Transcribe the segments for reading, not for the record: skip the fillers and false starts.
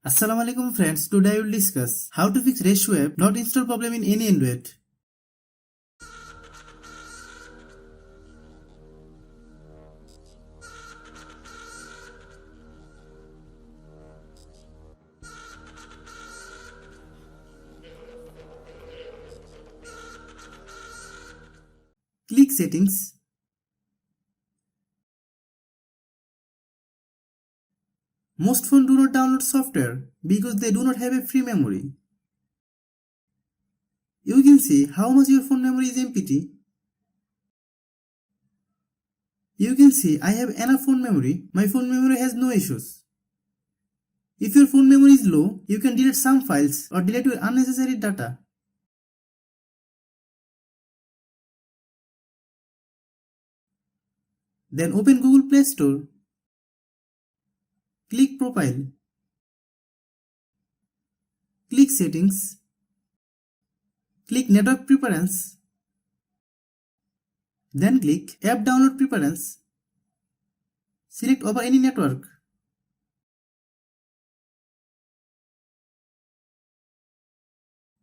Assalamualaikum friends, today I will discuss how to fix Resso app not install problem in any Android. Click settings. Most phones do not download software because they do not have a free memory. You can see how much your phone memory is empty. You can see I have enough phone memory. My phone memory has no issues. If your phone memory is low, you can delete some files or delete your unnecessary data. Then open Google Play Store. Click Profile. Click Settings. Click Network Preference. Then click App Download Preference. Select over any network.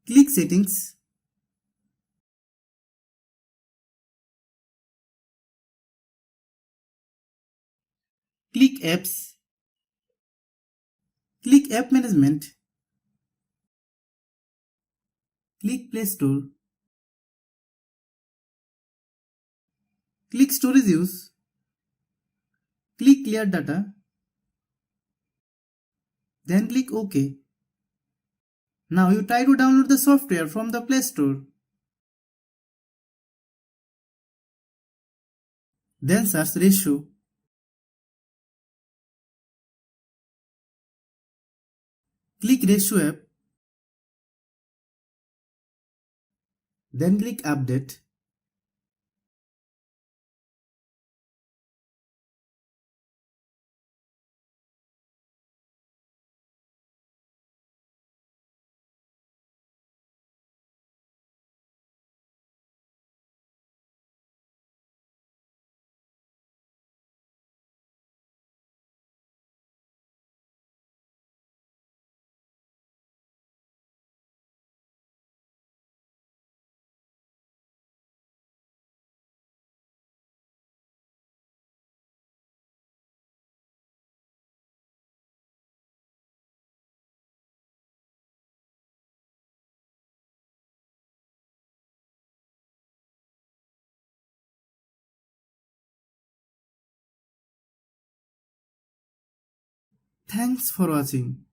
Click Settings. Click Apps. Click App Management. Click Play Store. Click Storage Use. Click Clear Data. Then click OK. Now you try to download the software from the Play Store. Then search Resso. Click Resso app. Then click Update. Thanks for watching.